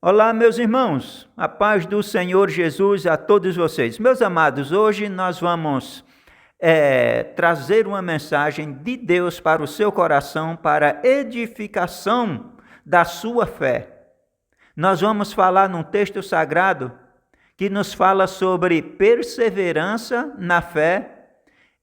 Olá, meus irmãos, a paz do Senhor Jesus a todos vocês. Meus amados, hoje nós vamos trazer uma mensagem de Deus para o seu coração, para edificação da sua fé. Nós vamos falar num texto sagrado que nos fala sobre perseverança na fé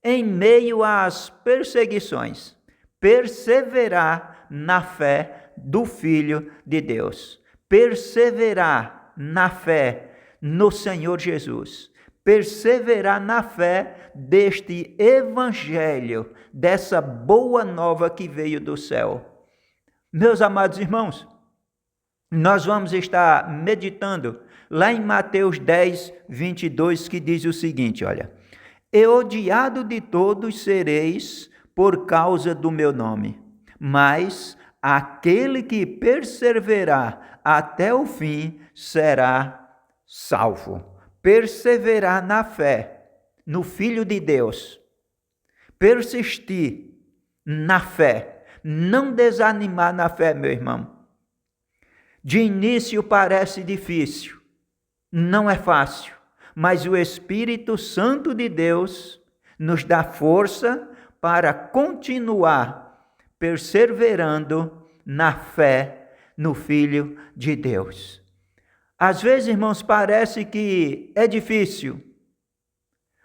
em meio às perseguições. Perseverar na fé do Filho de Deus. Perseverar na fé no Senhor Jesus, perseverar na fé deste evangelho, dessa boa nova que veio do céu. Meus amados irmãos, nós vamos estar meditando lá em Mateus 10, 22, que diz o seguinte, olha: "E odiado de todos sereis por causa do meu nome, mas aquele que perseverar até o fim será salvo." Perseverar na fé, no Filho de Deus. Persistir na fé. Não desanimar na fé, meu irmão. De início parece difícil. Não é fácil. Mas o Espírito Santo de Deus nos dá força para continuar perseverando na fé no Filho de Deus. Às vezes, irmãos, parece que é difícil,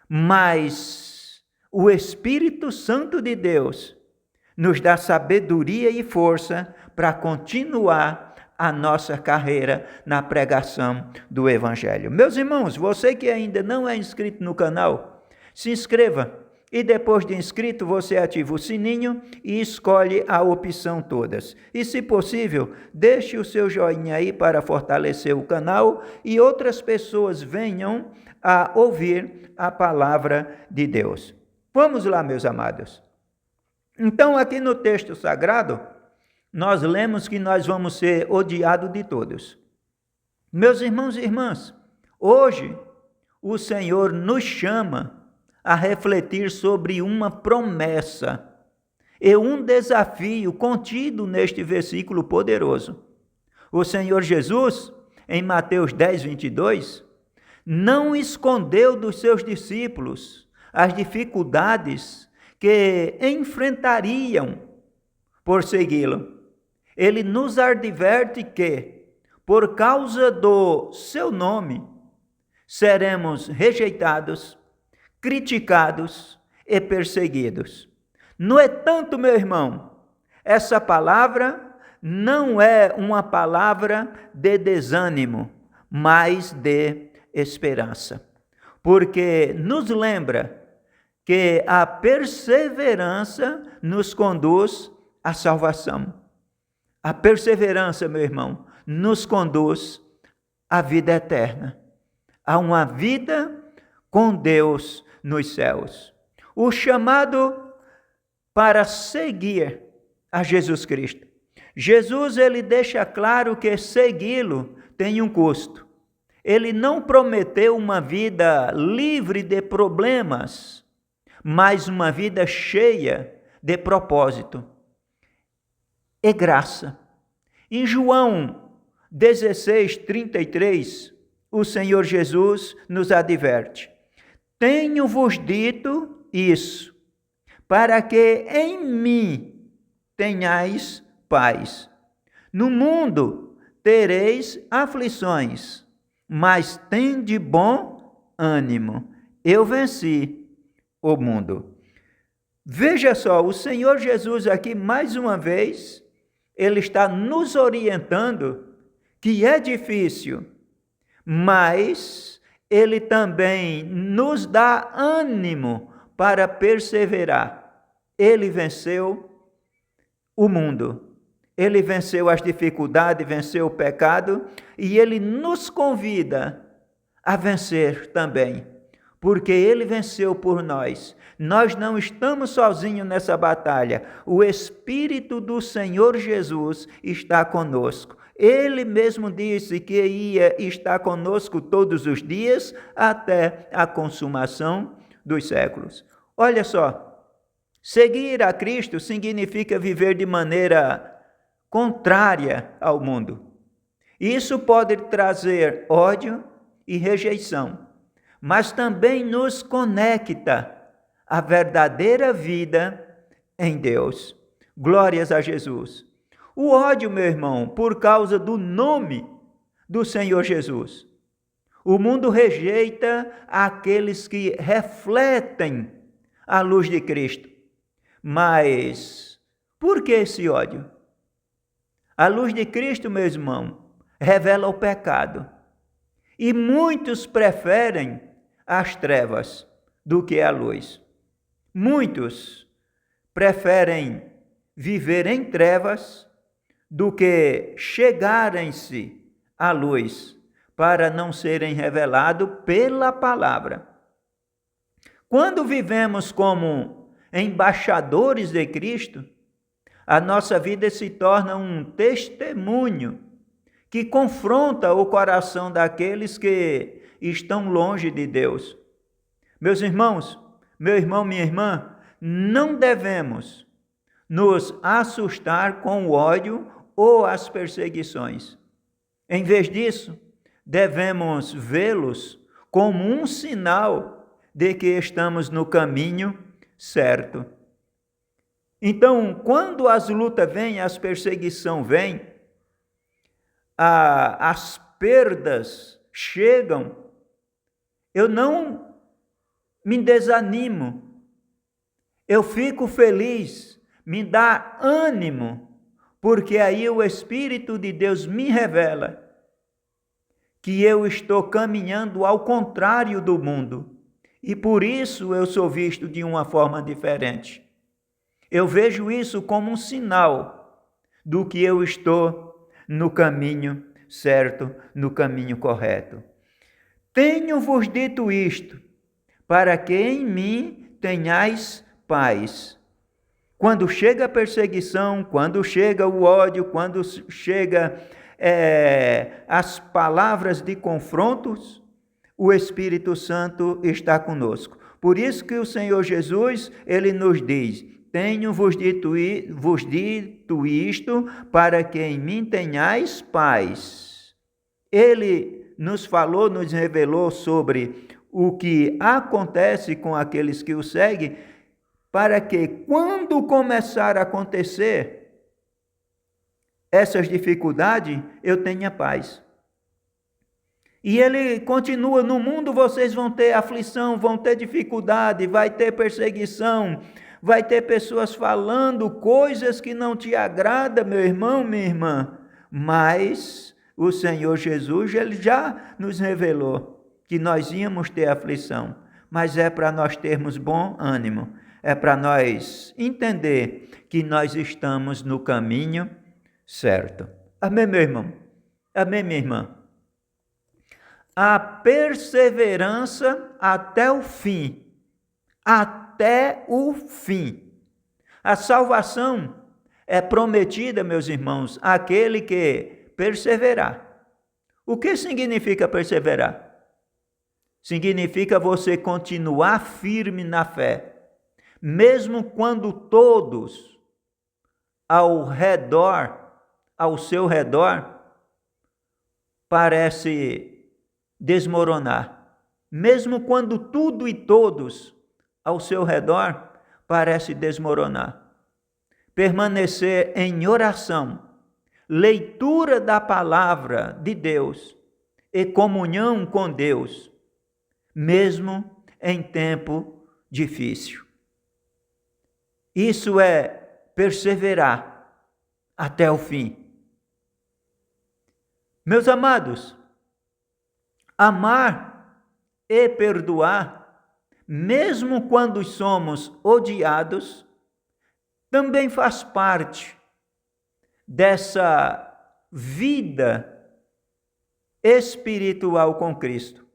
mas o Espírito Santo de Deus nos dá sabedoria e força para continuar a nossa carreira na pregação do Evangelho. Meus irmãos, você que ainda não é inscrito no canal, se inscreva. E depois de inscrito, você ativa o sininho e escolhe a opção todas. E, se possível, deixe o seu joinha aí para fortalecer o canal e outras pessoas venham a ouvir a palavra de Deus. Vamos lá, meus amados. Então, aqui no texto sagrado, nós lemos que nós vamos ser odiados de todos. Meus irmãos e irmãs, hoje o Senhor nos chama a refletir sobre uma promessa e um desafio contido neste versículo poderoso. O Senhor Jesus, em Mateus 10, 22, não escondeu dos seus discípulos as dificuldades que enfrentariam por segui-lo. Ele nos adverte que, por causa do seu nome, seremos rejeitados, criticados e perseguidos. No entanto, meu irmão, essa palavra não é uma palavra de desânimo, mas de esperança. Porque nos lembra que a perseverança nos conduz à salvação. A perseverança, meu irmão, nos conduz à vida eterna, a uma vida com Deus nos céus. O chamado para seguir a Jesus Cristo. Jesus, ele deixa claro que segui-lo tem um custo. Ele não prometeu uma vida livre de problemas, mas uma vida cheia de propósito e graça. Em João 16, 33, o Senhor Jesus nos adverte: "Tenho-vos dito isso, para que em mim tenhais paz. No mundo tereis aflições, mas tende bom ânimo. Eu venci o mundo." Veja só, o Senhor Jesus aqui, mais uma vez, ele está nos orientando que é difícil, mas ele também nos dá ânimo para perseverar. Ele venceu o mundo. Ele venceu as dificuldades, venceu o pecado, e ele nos convida a vencer também, porque ele venceu por nós. Nós não estamos sozinhos nessa batalha. O Espírito do Senhor Jesus está conosco. Ele mesmo disse que ia estar conosco todos os dias até a consumação dos séculos. Olha só, seguir a Cristo significa viver de maneira contrária ao mundo. Isso pode trazer ódio e rejeição, mas também nos conecta à verdadeira vida em Deus. Glórias a Jesus. O ódio, meu irmão, por causa do nome do Senhor Jesus. O mundo rejeita aqueles que refletem a luz de Cristo. Mas por que esse ódio? A luz de Cristo, meu irmão, revela o pecado. E muitos preferem as trevas do que a luz. Muitos preferem viver em trevas do que chegarem-se à luz, para não serem revelados pela palavra. Quando vivemos como embaixadores de Cristo, a nossa vida se torna um testemunho que confronta o coração daqueles que estão longe de Deus. Meus irmãos, meu irmão, minha irmã, não devemos nos assustar com o ódio ou as perseguições. Em vez disso, devemos vê-los como um sinal de que estamos no caminho certo. Então, quando as lutas vêm, as perseguições vêm, as perdas chegam, eu não me desanimo, eu fico feliz, me dá ânimo, porque aí o Espírito de Deus me revela que eu estou caminhando ao contrário do mundo, e por isso eu sou visto de uma forma diferente. Eu vejo isso como um sinal do que eu estou no caminho certo, no caminho correto. Tenho-vos dito isto, para que em mim tenhais paz. Quando chega a perseguição, quando chega o ódio, quando chega as palavras de confrontos, o Espírito Santo está conosco. Por isso que o Senhor Jesus, ele nos diz: tenho-vos dito isto, para que em mim tenhais paz. Ele nos falou, nos revelou sobre o que acontece com aqueles que o seguem, para que quando começar a acontecer essas dificuldades, eu tenha paz. E ele continua: no mundo vocês vão ter aflição, vão ter dificuldade, vai ter perseguição, vai ter pessoas falando coisas que não te agradam, meu irmão, minha irmã. Mas o Senhor Jesus, ele já nos revelou que nós íamos ter aflição, mas é para nós termos bom ânimo, é para nós entender que nós estamos no caminho certo. Amém, meu irmão? Amém, minha irmã? A perseverança até o fim. Até o fim. A salvação é prometida, meus irmãos, àquele que perseverar. O que significa perseverar? Significa você continuar firme na fé, mesmo quando todos ao seu redor, parece desmoronar. Mesmo quando tudo e todos ao seu redor parece desmoronar. Permanecer em oração, leitura da palavra de Deus e comunhão com Deus, mesmo em tempo difícil. Isso é perseverar até o fim. Meus amados, amar e perdoar, mesmo quando somos odiados, também faz parte dessa vida espiritual com Cristo.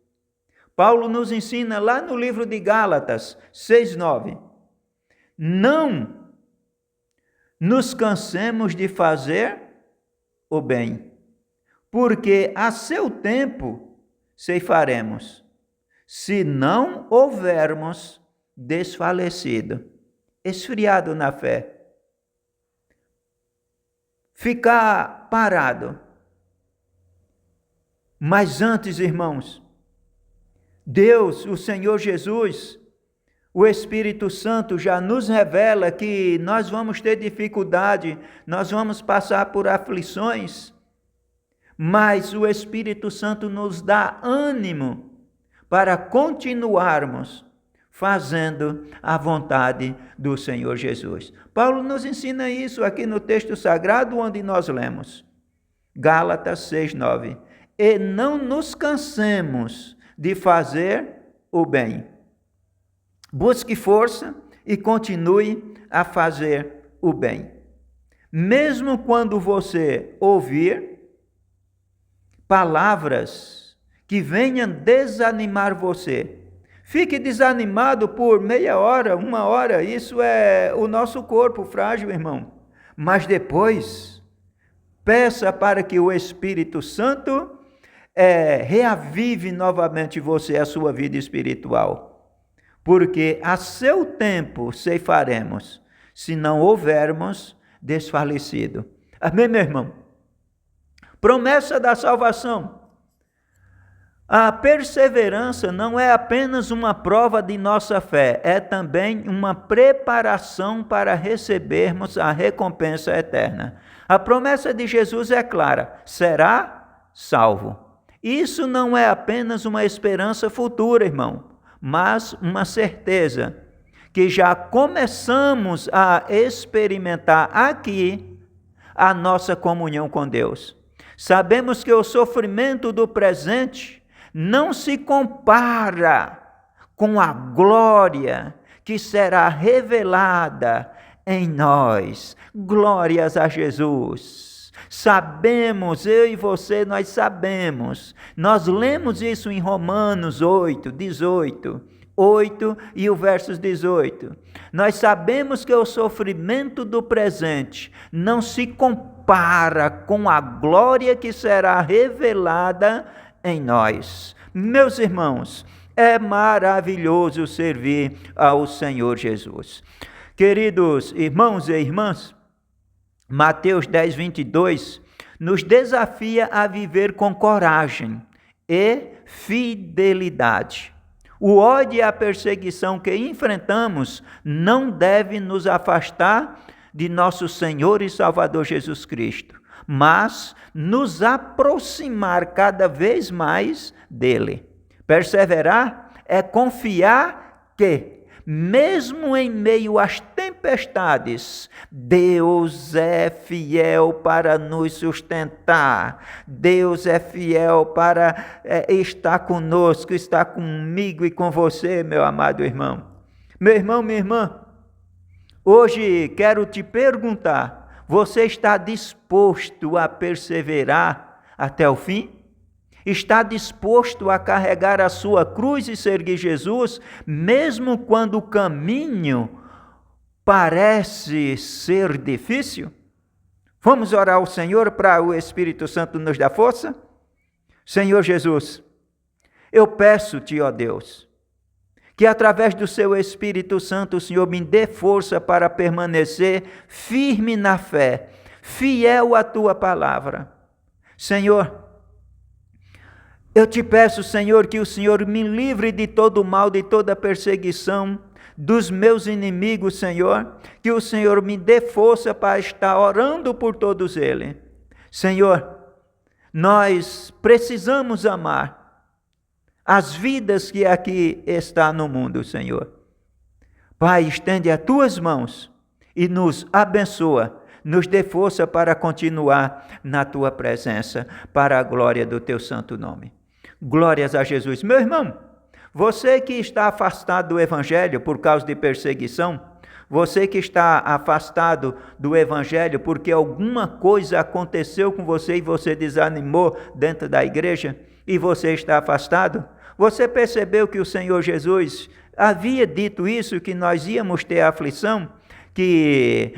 Paulo nos ensina lá no livro de Gálatas 6:9, não nos cansemos de fazer o bem, porque a seu tempo ceifaremos, se não houvermos desfalecido, esfriado na fé. Ficar parado Mas antes, irmãos, Deus, o Senhor Jesus, o Espírito Santo já nos revela que nós vamos ter dificuldade, nós vamos passar por aflições, mas o Espírito Santo nos dá ânimo para continuarmos fazendo a vontade do Senhor Jesus. Paulo nos ensina isso aqui no texto sagrado onde nós lemos. Gálatas 6:9. E não nos cansemos de fazer o bem. Busque força e continue a fazer o bem. Mesmo quando você ouvir palavras que venham desanimar você, fique desanimado por meia hora, 1 hora, isso é o nosso corpo frágil, irmão. Mas depois, peça para que o Espírito Santo reavive novamente você, a sua vida espiritual. Porque a seu tempo ceifaremos, se não houvermos desfalecido. Amém, meu irmão? Promessa da salvação. A perseverança não é apenas uma prova de nossa fé, é também uma preparação para recebermos a recompensa eterna. A promessa de Jesus é clara: será salvo. Isso não é apenas uma esperança futura, irmão, mas uma certeza que já começamos a experimentar aqui a nossa comunhão com Deus. Sabemos que o sofrimento do presente não se compara com a glória que será revelada em nós. Glórias a Jesus. Sabemos, eu e você, nós sabemos. Nós lemos isso em Romanos 8 e o versos 18. Nós sabemos que o sofrimento do presente não se compara com a glória que será revelada em nós. Meus irmãos, é maravilhoso servir ao Senhor Jesus. Queridos irmãos e irmãs, Mateus 10:22 nos desafia a viver com coragem e fidelidade. O ódio e a perseguição que enfrentamos não deve nos afastar de nosso Senhor e Salvador Jesus Cristo, mas nos aproximar cada vez mais dele. Perseverar é confiar que, mesmo em meio às tempestades, Deus é fiel para nos sustentar. Deus é fiel para estar conosco, estar comigo e com você, meu amado irmão. Meu irmão, minha irmã, hoje quero te perguntar: você está disposto a perseverar até o fim? Está disposto a carregar a sua cruz e seguir Jesus, mesmo quando o caminho parece ser difícil? Vamos orar ao Senhor para o Espírito Santo nos dar força? Senhor Jesus, eu peço-te, ó Deus, que através do seu Espírito Santo o Senhor me dê força para permanecer firme na fé, fiel à tua palavra. Senhor, eu te peço, Senhor, que o Senhor me livre de todo mal, de toda perseguição, dos meus inimigos, Senhor, que o Senhor me dê força para estar orando por todos eles. Senhor, nós precisamos amar as vidas que aqui estão no mundo, Senhor. Pai, estende as tuas mãos e nos abençoa, nos dê força para continuar na tua presença, para a glória do teu santo nome. Glórias a Jesus. Meu irmão, você que está afastado do Evangelho por causa de perseguição, você que está afastado do Evangelho porque alguma coisa aconteceu com você e você desanimou dentro da igreja e você está afastado, você percebeu que o Senhor Jesus havia dito isso, que nós íamos ter aflição, que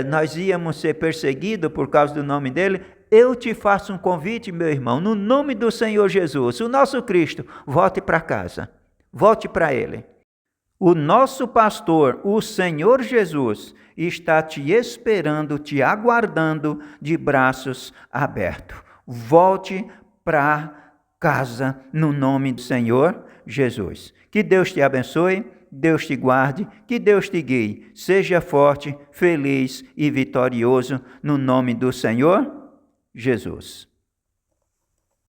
nós íamos ser perseguidos por causa do nome dele? Eu te faço um convite, meu irmão, no nome do Senhor Jesus, o nosso Cristo, volte para casa, volte para Ele. O nosso pastor, o Senhor Jesus, está te esperando, te aguardando de braços abertos. Volte para casa no nome do Senhor Jesus. Que Deus te abençoe, Deus te guarde, que Deus te guie. Seja forte, feliz e vitorioso no nome do Senhor Jesus.